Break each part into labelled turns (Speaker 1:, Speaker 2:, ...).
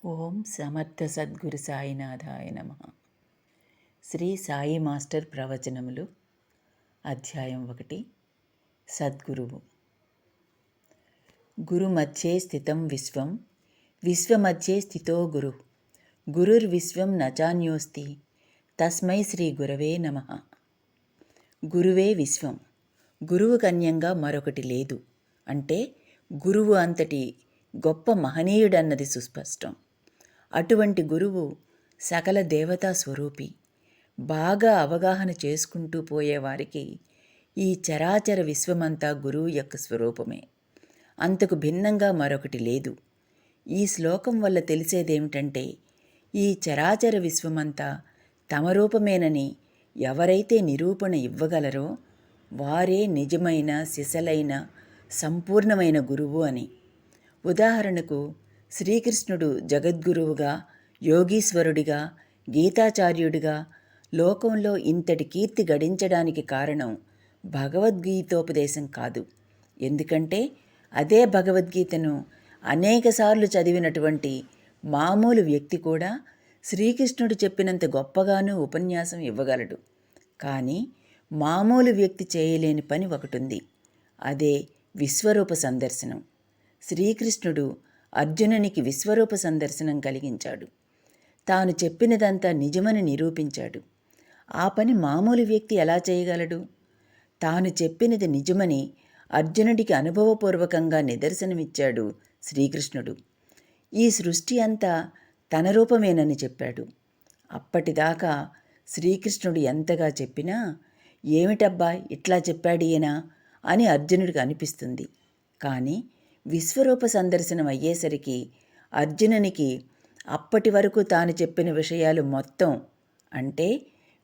Speaker 1: ఓం సమర్థ సద్గురు సాయినాథాయ నమ. శ్రీ సాయి మాస్టర్ ప్రవచనములు అధ్యాయం 1. సద్గురువు. గురుమధ్యే స్థితం విశ్వం, విశ్వమధ్యే స్థితో గురు, గురుర్విశ్వం నచాన్యోస్తి, తస్మై శ్రీ గురవే నమః. గురువే విశ్వం, గురువు కన్యంగా మరొకటి లేదు అంటే గురువు అంతటి గొప్ప మహనీయుడన్నది సుస్పష్టం. అటువంటి గురువు సకల దేవతా స్వరూపి. బాగా అవగాహన చేసుకుంటూ పోయేవారికి ఈ చరాచర విశ్వమంతా గురువు యొక్క స్వరూపమే, అంతకు భిన్నంగా మరొకటి లేదు. ఈ శ్లోకం వల్ల తెలిసేదేమిటంటే ఈ చరాచర విశ్వమంతా తమ రూపమేనని ఎవరైతే నిరూపణ ఇవ్వగలరో వారే నిజమైన సిసలైన సంపూర్ణమైన గురువు అని. ఉదాహరణకు శ్రీకృష్ణుడు జగద్గురువుగా, యోగీశ్వరుడిగా, గీతాచార్యుడిగా లోకంలో ఇంతటి కీర్తి గడించడానికి కారణం భగవద్గీతోపదేశం కాదు. ఎందుకంటే అదే భగవద్గీతను అనేకసార్లు చదివినటువంటి మామూలు వ్యక్తి కూడా శ్రీకృష్ణుడు చెప్పినంత గొప్పగానూ ఉపన్యాసం ఇవ్వగలడు. కానీ మామూలు వ్యక్తి చేయలేని పని ఒకటుంది. అదే విశ్వరూప సందర్శనం. శ్రీకృష్ణుడు అర్జునునికి విశ్వరూప సందర్శనం కలిగించాడు. తాను చెప్పినదంతా నిజమని నిరూపించాడు. ఆ పని మామూలు వ్యక్తి ఎలా చేయగలడు? తాను చెప్పినది నిజమని అర్జునుడికి అనుభవపూర్వకంగా నిదర్శనమిచ్చాడు శ్రీకృష్ణుడు. ఈ సృష్టి అంతా తన రూపమేనని చెప్పాడు. అప్పటిదాకా శ్రీకృష్ణుడు ఎంతగా చెప్పినా ఏమిటబ్బా ఇట్లా చెప్పాడియేనా అని అర్జునుడికి అనిపిస్తుంది. కానీ విశ్వరూప సందర్శనం అయ్యేసరికి అర్జునునికి అప్పటి వరకు తాను చెప్పిన విషయాలు మొత్తం, అంటే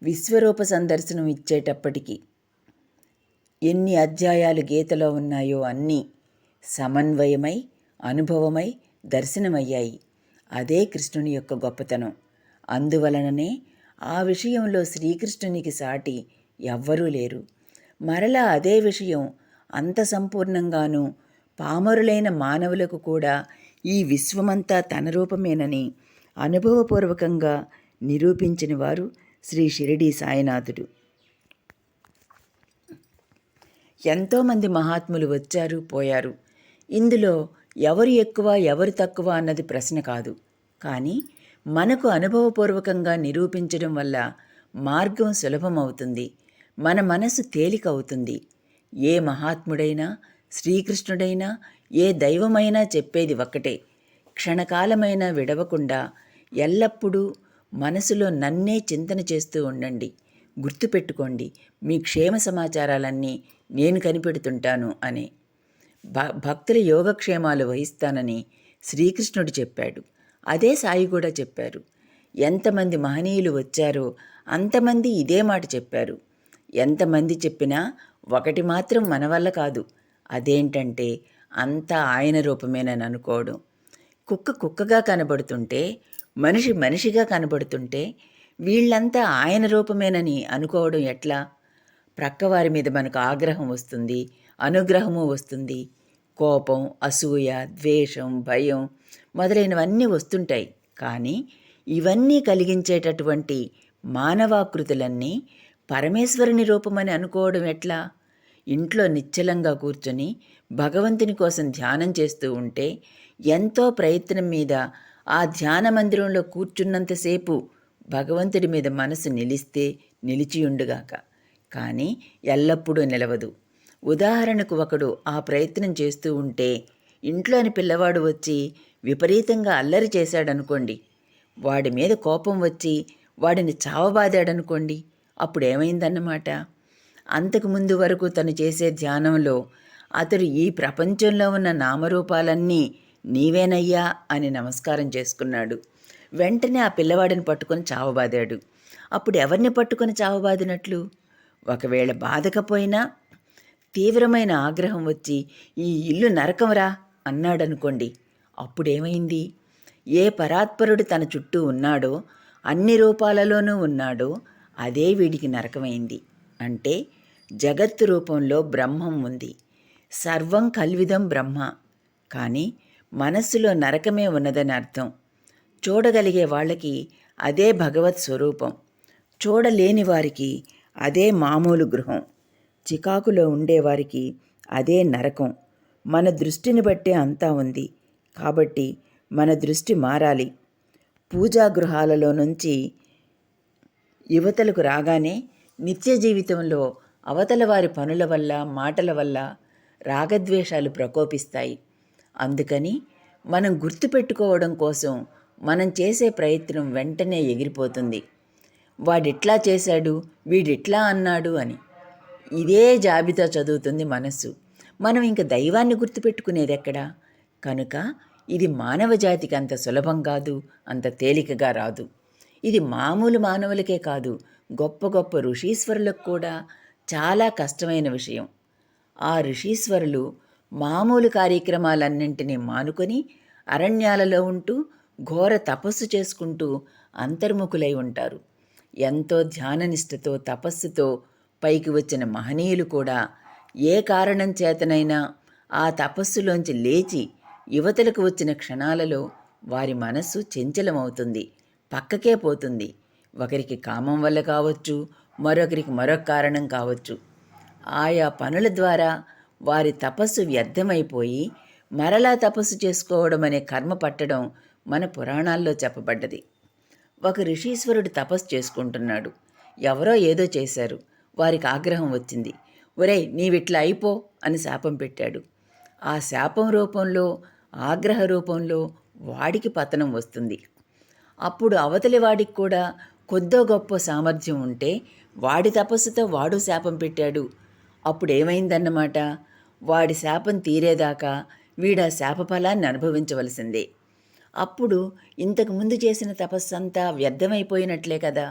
Speaker 1: విశ్వరూప సందర్శనం ఇచ్చేటప్పటికి ఎన్ని అధ్యాయాలు గీతలో ఉన్నాయో అన్నీ సమన్వయమై, అనుభవమై, దర్శనమయ్యాయి. అదే కృష్ణుని యొక్క గొప్పతనం. అందువలననే ఆ విషయంలో శ్రీకృష్ణునికి సాటి ఎవ్వరూ లేరు. మరలా అదే విషయం అంత సంపూర్ణంగానూ పామరులైన మానవులకు కూడా ఈ విశ్వమంతా తన రూపమేనని అనుభవపూర్వకంగా నిరూపించిన వారు శ్రీ షిరిడీ సాయినాథుడు. ఎంతోమంది మహాత్ములు వచ్చారు, పోయారు. ఇందులో ఎవరు ఎక్కువ ఎవరు తక్కువ అన్నది ప్రశ్న కాదు. కానీ మనకు అనుభవపూర్వకంగా నిరూపించడం వల్ల మార్గం సులభమవుతుంది, మన మనసు తేలికవుతుంది. ఏ మహాత్ముడైనా, శ్రీకృష్ణుడైనా, ఏ దైవమైనా చెప్పేది ఒక్కటే: క్షణకాలమైనా విడవకుండా ఎల్లప్పుడూ మనసులో నన్నే చింతన చేస్తూ ఉండండి. గుర్తుపెట్టుకోండి, మీ క్షేమ సమాచారాలన్నీ నేను కనిపెడుతుంటాను అని. భక్తుల యోగక్షేమాలు వహిస్తానని శ్రీకృష్ణుడు చెప్పాడు. అదే సాయి కూడా చెప్పారు. ఎంతమంది మహనీయులు వచ్చారో అంతమంది ఇదే మాట చెప్పారు. ఎంతమంది చెప్పినా ఒకటి మాత్రం మన వల్ల కాదు. అదేంటంటే అంతా ఆయన రూపమేనని అనుకోవడం. కుక్క కుక్కగా కనబడుతుంటే, మనిషి మనిషిగా కనబడుతుంటే వీళ్ళంతా ఆయన రూపమేనని అనుకోవడం ఎట్లా? ప్రక్కవారి మీద మనకు ఆగ్రహం వస్తుంది, అనుగ్రహము వస్తుంది. కోపం, అసూయ, ద్వేషం, భయం మొదలైనవన్నీ వస్తుంటాయి. కానీ ఇవన్నీ కలిగించేటటువంటి మానవాకృతులన్నీ పరమేశ్వరుని రూపమని అనుకోవడం ఎట్లా? ఇంట్లో నిశ్చలంగా కూర్చొని భగవంతుని కోసం ధ్యానం చేస్తూ ఉంటే ఎంతో ప్రయత్నం మీద ఆ ధ్యాన మందిరంలో కూర్చున్నంతసేపు భగవంతుడి మీద మనసు నిలిస్తే నిలిచియుండుగాక, కానీ ఎల్లప్పుడూ నిలవదు. ఉదాహరణకు ఒకడు ఆ ప్రయత్నం చేస్తూ ఉంటే ఇంట్లోని పిల్లవాడు వచ్చి విపరీతంగా అల్లరి చేశాడనుకోండి, వాడి మీద కోపం వచ్చి వాడిని చావబాదాడనుకోండి, అప్పుడేమైందన్నమాట? అంతకుముందు వరకు తను చేసే ధ్యానంలో అతడు ఈ ప్రపంచంలో ఉన్న నామరూపాలన్నీ నీవేనయ్యా అని నమస్కారం చేసుకున్నాడు. వెంటనే ఆ పిల్లవాడిని పట్టుకొని చావబాదాడు. అప్పుడు ఎవరిని పట్టుకొని చావబాదినట్లు? ఒకవేళ బాధకపోయినా తీవ్రమైన ఆగ్రహం వచ్చి ఈ ఇల్లు నరకంరా అన్నాడనుకోండి, అప్పుడేమైంది? ఏ పరాత్పరుడు తన చుట్టూ ఉన్నాడో, అన్ని రూపాలలోనూ ఉన్నాడో అదే వీడికి నరకమైంది. అంటే జగత్తు రూపంలో బ్రహ్మం ఉంది. సర్వం కల్విదం బ్రహ్మ. కానీ మనస్సులో నరకమే ఉన్నదని అర్థం. చూడగలిగే వాళ్ళకి అదే భగవత్ స్వరూపం, చూడలేని వారికి అదే మామూలు గృహం, చికాకులో ఉండేవారికి అదే నరకం. మన దృష్టిని బట్టే అంతా ఉంది. కాబట్టి మన దృష్టి మారాలి. పూజా గృహాలలో నుంచి యువతలకు రాగానే నిత్య జీవితంలో అవతల వారి పనుల వల్ల, మాటల వల్ల రాగద్వేషాలు ప్రకోపిస్తాయి. అందుకని మనం గుర్తుపెట్టుకోవడం కోసం మనం చేసే ప్రయత్నం వెంటనే ఎగిరిపోతుంది. వాడిట్లా చేశాడు, వీడిట్లా అన్నాడు అని ఇదే జాబితా చదువుతుంది మనస్సు. మనం ఇంక దైవాన్ని గుర్తుపెట్టుకునేదెక్కడా? కనుక ఇది మానవ జాతికి అంత సులభం కాదు, అంత తేలికగా రాదు. ఇది మామూలు మానవులకే కాదు, గొప్ప గొప్ప ఋషీశ్వరులకు కూడా చాలా కష్టమైన విషయం. ఆ ఋషీశ్వరులు మామూలు కార్యక్రమాలన్నింటినీ మానుకొని అరణ్యాలలో ఉంటూ ఘోర తపస్సు చేసుకుంటూ అంతర్ముఖులై ఉంటారు. ఎంతో ధ్యాననిష్టతో తపస్సుతో పైకి వచ్చిన మహనీయులు కూడా ఏ కారణం చేతనైనా ఆ తపస్సులోంచి లేచి యువతలకు వచ్చిన క్షణాలలో వారి మనస్సు చంచలమవుతుంది, పక్కకే పోతుంది. ఒకరికి కామం వల్ల కావచ్చు, మరొకరికి మరొక కారణం కావచ్చు. ఆయా పనుల ద్వారా వారి తపస్సు వ్యర్థమైపోయి మరలా తపస్సు చేసుకోవడం అనే కర్మ పట్టడం మన పురాణాల్లో చెప్పబడ్డది. ఒక ఋషీశ్వరుడు తపస్సు చేసుకుంటున్నాడు. ఎవరో ఏదో చేశారు. వారికి ఆగ్రహం వచ్చింది. ఒరేయ్, నీవిట్లా అయిపో అని శాపం పెట్టాడు. ఆ శాపం రూపంలో, ఆగ్రహ రూపంలో వాడికి పతనం వస్తుంది. అప్పుడు అవతలి వాడికి కూడా కొద్దో గొప్ప సామర్థ్యం ఉంటే వాడి తపస్సుతో వాడు శాపం పెట్టాడు. అప్పుడేమైందన్నమాట? వాడి శాపం తీరేదాకా వీడా శాపఫలాన్ని అనుభవించవలసిందే. అప్పుడు ఇంతకుముందు చేసిన తపస్సంతా వ్యర్థమైపోయినట్లే కదా.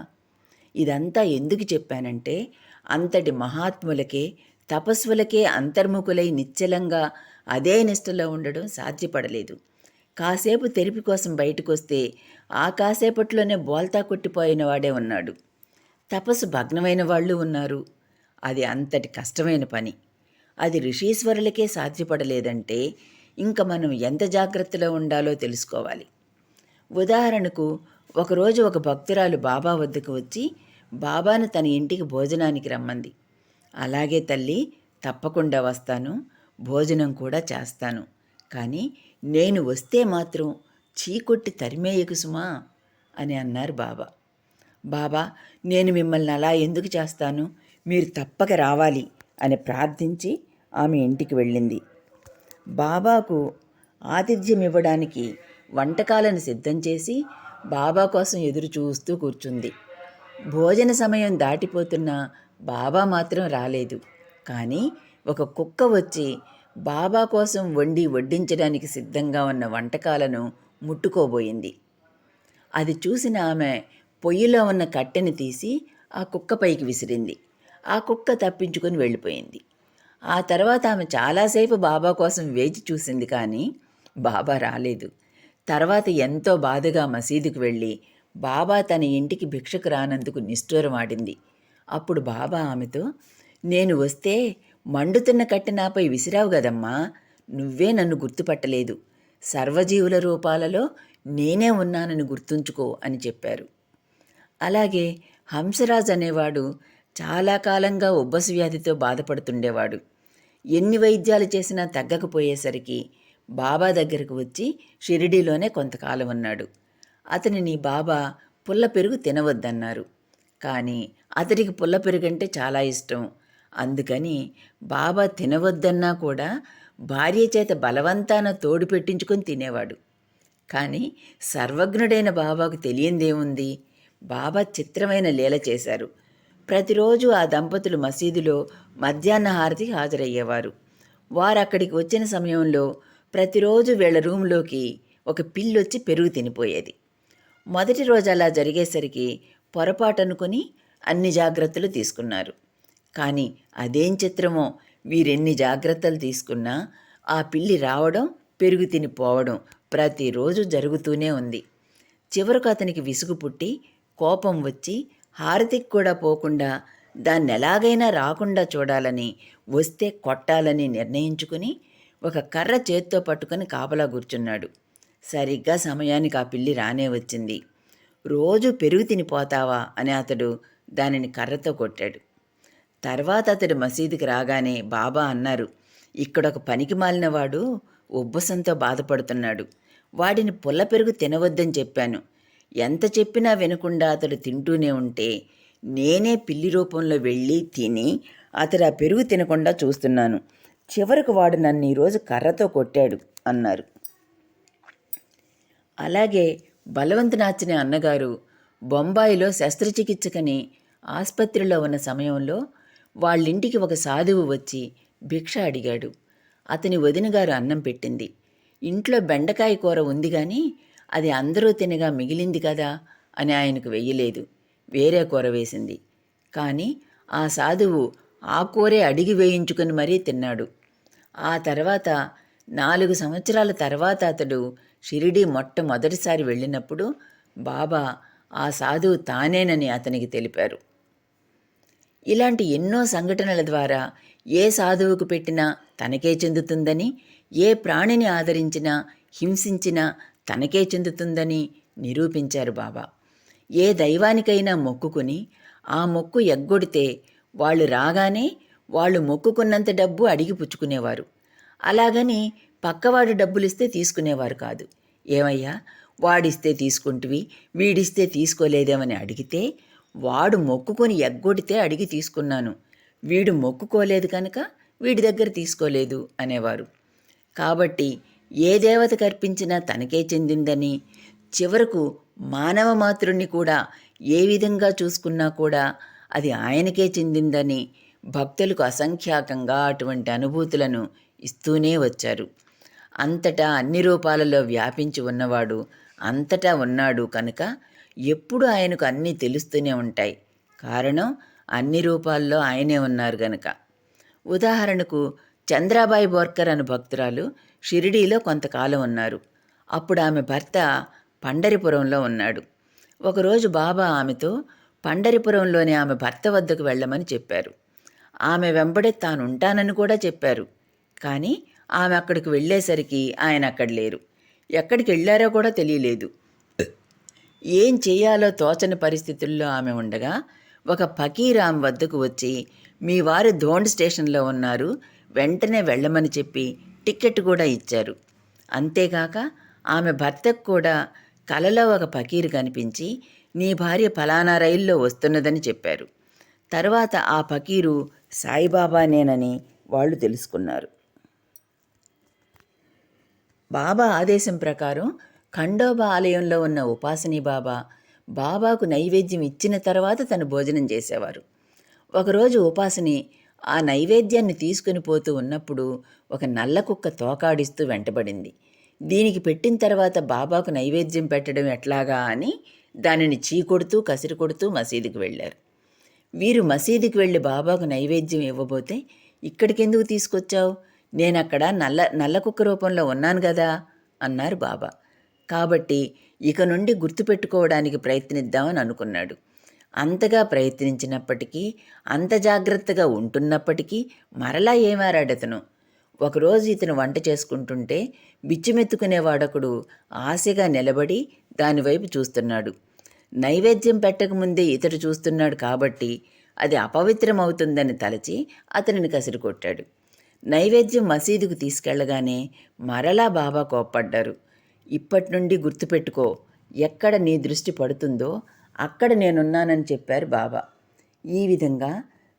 Speaker 1: ఇదంతా ఎందుకు చెప్పానంటే, అంతటి మహాత్ములకే, తపస్సులకే అంతర్ముఖులై నిశ్చలంగా అదే నిష్టలో ఉండడం సాధ్యపడలేదు. కాసేపు తెరిపి కోసం బయటకొస్తే ఆ కాసేపట్లోనే బోల్తా కొట్టిపోయిన వాడే ఉన్నాడు. తపస్సు భగ్నమైన వాళ్ళు ఉన్నారు. అది అంతటి కష్టమైన పని. అది ఋషీశ్వరులకే సాధ్యపడలేదంటే ఇంక మనం ఎంత జాగ్రత్తలో ఉండాలో తెలుసుకోవాలి. ఉదాహరణకు, ఒకరోజు ఒక భక్తురాలు బాబా వద్దకు వచ్చి బాబాను తన ఇంటికి భోజనానికి రమ్మంది. అలాగే తల్లి, తప్పకుండా వస్తాను, భోజనం కూడా చేస్తాను. కానీ నేను వస్తే మాత్రం చీకొట్టి తరిమేయకు సుమా అని అన్నారు బాబా. బాబా, నేను మిమ్మల్ని అలా ఎందుకు చేస్తాను, మీరు తప్పక రావాలి అని ప్రార్థించి ఆమె ఇంటికి వెళ్ళింది. బాబాకు ఆతిథ్యం ఇవ్వడానికి వంటకాలను సిద్ధం చేసి బాబా కోసం ఎదురు చూస్తూ కూర్చుంది. భోజన సమయం దాటిపోతున్నా బాబా మాత్రం రాలేదు. కానీ ఒక కుక్క వచ్చి బాబా కోసం వండి వడ్డించడానికి సిద్ధంగా ఉన్న వంటకాలను ముట్టుకోబోయింది. అది చూసిన ఆమె పొయ్యిలో ఉన్న కట్టెని తీసి ఆ కుక్క పైకి విసిరింది. ఆ కుక్క తప్పించుకొని వెళ్ళిపోయింది. ఆ తర్వాత ఆమె చాలాసేపు బాబా కోసం వేచి చూసింది, కానీ బాబా రాలేదు. తర్వాత ఎంతో బాధగా మసీదుకు వెళ్ళి బాబా తన ఇంటికి భిక్షకు రానందుకు నిష్ఠూరమాడింది. అప్పుడు బాబా ఆమెతో, నేను వస్తే మండుతున్న కట్టె నాపై విసిరావు గదమ్మా, నువ్వే నన్ను గుర్తుపట్టలేదు. సర్వజీవుల రూపాలలో నేనే ఉన్నానని గుర్తుంచుకో అని చెప్పారు. అలాగే హంసరాజ్ అనేవాడు చాలా కాలంగా ఉబ్బసు వ్యాధితో బాధపడుతుండేవాడు. ఎన్ని వైద్యాలు చేసినా తగ్గకపోయేసరికి బాబా దగ్గరకు వచ్చి షిరిడీలోనే కొంతకాలం ఉన్నాడు. అతనిని బాబా పుల్ల పెరుగు తినవద్దన్నారు. కానీ అతడికి పుల్ల పెరుగంటే చాలా ఇష్టం. అందుకని బాబా తినవద్దన్నా కూడా భార్య చేత బలవంతాన తోడు పెట్టించుకొని తినేవాడు. కానీ సర్వజ్ఞుడైన బాబాకు తెలియందేముంది? బాబా చిత్రమైన లీల చేశారు. ప్రతిరోజు ఆ దంపతులు మసీదులో మధ్యాహ్న హారతికి హాజరయ్యేవారు. వారు అక్కడికి వచ్చిన సమయంలో ప్రతిరోజు వీళ్ళ రూంలోకి ఒక పిల్లొచ్చి పెరుగు తినిపోయేది. మొదటి రోజు అలా జరిగేసరికి పొరపాటు అనుకుని అన్ని జాగ్రత్తలు తీసుకున్నారు. కానీ అదేం చిత్రమో, వీరెన్ని జాగ్రత్తలు తీసుకున్నా ఆ పిల్లి రావడం, పెరుగు తిని పోవడం ప్రతిరోజు జరుగుతూనే ఉంది. చివరకు అతనికి విసుగు పుట్టి కోపం వచ్చి హారతికి కూడా పోకుండా దాన్ని ఎలాగైనా రాకుండా చూడాలని, వస్తే కొట్టాలని నిర్ణయించుకుని ఒక కర్ర చేత్తో పట్టుకొని కాపలా కూర్చున్నాడు. సరిగ్గా సమయానికి ఆ పిల్లి రానే వచ్చింది. రోజు పెరుగు తినిపోతావా అని అతడు దానిని కర్రతో కొట్టాడు. తర్వాత అతడు మసీదుకి రాగానే బాబా అన్నారు, ఇక్కడొక పనికి మాలినవాడు ఉబ్బసంతో బాధపడుతున్నాడు. వాడిని పుల్ల పెరుగు తినవద్దని చెప్పాను. ఎంత చెప్పినా వినకుండా అతడు తింటూనే ఉంటే నేనే పిల్లి రూపంలో వెళ్ళి తిని అతడు ఆ పెరుగు తినకుండా చూస్తున్నాను. చివరకు వాడు నన్ను ఈరోజు కర్రతో కొట్టాడు అన్నారు. అలాగే బలవంతనాథ్ని అన్నగారు బొంబాయిలో శస్త్రచికిత్సకని ఆసుపత్రిలో ఉన్న సమయంలో వాళ్ళింటికి ఒక సాధువు వచ్చి భిక్ష అడిగాడు. అతని వదినగారు అన్నం పెట్టింది. ఇంట్లో బెండకాయ కూర ఉంది కానీ అది అందరూ తినగా మిగిలింది కదా అని ఆయనకు వెయ్యలేదు. వేరే కూర వేసింది. కానీ ఆ సాధువు ఆ కూరే అడిగి వేయించుకుని మరీ తిన్నాడు. ఆ తర్వాత 4 సంవత్సరాల తర్వాత అతడు షిరిడీ మొట్టమొదటిసారి వెళ్ళినప్పుడు బాబా ఆ సాధువు తానేనని అతనికి తెలిపారు. ఇలాంటి ఎన్నో సంఘటనల ద్వారా ఏ సాధువుకు పెట్టినా తనకే చెందుతుందని, ఏ ప్రాణిని ఆదరించినా హింసించినా తనకే చెందుతుందని నిరూపించారు బాబా. ఏ దైవానికైనా మొక్కుకుని ఆ మొక్కు ఎగ్గొడితే వాళ్ళు రాగానే వాళ్ళు మొక్కుకున్నంత డబ్బు అడిగి పుచ్చుకునేవారు. అలాగని పక్కవాడు డబ్బులిస్తే తీసుకునేవారు కాదు. ఏమయ్యా, వాడిస్తే తీసుకుంటువి, వీడిస్తే తీసుకోలేదేమని అడిగితే వాడు మొక్కుకొని ఎగ్గొడితే అడిగి తీసుకున్నాను, వీడు మొక్కుకోలేదు కనుక వీడి దగ్గర తీసుకోలేదు అనేవారు. కాబట్టి ఏ దేవతకు అర్పించినా తనకే చెందిందని, చివరకు మానవ మాతృని కూడా ఏ విధంగా చూసుకున్నా కూడా అది ఆయనకే చెందిందని భక్తులకు అసంఖ్యాకంగా అటువంటి అనుభూతులను ఇస్తూనే వచ్చారు. అంతటా అన్ని రూపాలలో వ్యాపించి ఉన్నవాడు అంతటా ఉన్నాడు కనుక ఎప్పుడు ఆయనకు అన్నీ తెలుస్తూనే ఉంటాయి. కారణం అన్ని రూపాల్లో ఆయనే ఉన్నారు గనక. ఉదాహరణకు చంద్రాబాయి బోర్కర్ అను భక్తురాలు షిరిడీలో కొంతకాలం ఉన్నారు. అప్పుడు ఆమె భర్త పండరిపురంలో ఉన్నాడు. ఒకరోజు బాబా ఆమెతో పండరిపురంలోని ఆమె భర్త వద్దకు వెళ్ళమని చెప్పారు. ఆమె వెంబడే తానుంటానని కూడా చెప్పారు. కానీ ఆమె అక్కడికి వెళ్ళేసరికి ఆయన అక్కడ లేరు. ఎక్కడికి వెళ్ళారో కూడా తెలియలేదు. ఏం చేయాలో తోచని పరిస్థితుల్లో ఆమె ఉండగా ఒక ఫకీర్ ఆమె వద్దకు వచ్చి, మీ వారు ధోండ్ స్టేషన్లో ఉన్నారు, వెంటనే వెళ్ళమని చెప్పి టిక్కెట్ కూడా ఇచ్చారు. అంతేగాక ఆమె భర్తకు కూడా కలలో ఒక ఫకీరు కనిపించి, నీ భార్య ఫలానా రైల్లో వస్తున్నదని చెప్పారు. తర్వాత ఆ ఫకీరు సాయిబాబానేనని వాళ్ళు తెలుసుకున్నారు. బాబా ఆదేశం ప్రకారం ఖండోబా ఆలయంలో ఉన్న ఉపాసనీ బాబా బాబాకు నైవేద్యం ఇచ్చిన తర్వాత తను భోజనం చేసేవారు. ఒకరోజు ఉపాసని ఆ నైవేద్యాన్ని తీసుకుని పోతూ ఉన్నప్పుడు ఒక నల్ల కుక్క తోకాడిస్తూ వెంటబడింది. దీనికి పెట్టిన తర్వాత బాబాకు నైవేద్యం పెట్టడం ఎట్లాగా అని దానిని చీకొడుతూ కసిరి కొడుతూ మసీదుకి వెళ్ళారు. వీరు మసీదుకి వెళ్ళి బాబాకు నైవేద్యం ఇవ్వబోతే, ఇక్కడికెందుకు తీసుకొచ్చావు, నేనక్కడ నల్ల కుక్క రూపంలో ఉన్నాను కదా అన్నారు బాబా. కాబట్టి ఇక నుండి గుర్తుపెట్టుకోవడానికి ప్రయత్నిద్దామని అనుకున్నాడు. అంతగా ప్రయత్నించినప్పటికీ, అంత జాగ్రత్తగా ఉంటున్నప్పటికీ మరలా ఏమారాడతను. ఒకరోజు ఇతను వంట చేసుకుంటుంటే బిచ్చిమెత్తుకునేవాడొకడు ఆశగా నిలబడి దానివైపు చూస్తున్నాడు. నైవేద్యం పెట్టకముందే ఇతడు చూస్తున్నాడు కాబట్టి అది అపవిత్రమవుతుందని తలచి అతనిని కసిరి కొట్టాడు. నైవేద్యం మసీదుకు తీసుకెళ్లగానే మరలా బాబా కోప్పడ్డారు. ఇప్పటి నుండి గుర్తుపెట్టుకో, ఎక్కడ నీ దృష్టి పడుతుందో అక్కడ నేనున్నానని చెప్పారు బాబా. ఈ విధంగా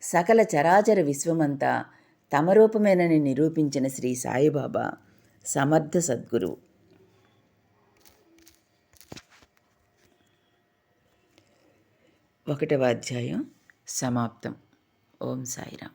Speaker 1: సకల చరాచర విశ్వమంతా తమ రూపమేనని నిరూపించిన శ్రీ సాయిబాబా సమర్థ సద్గురువు. 1వ అధ్యాయం సమాప్తం. ఓం సాయిరాం.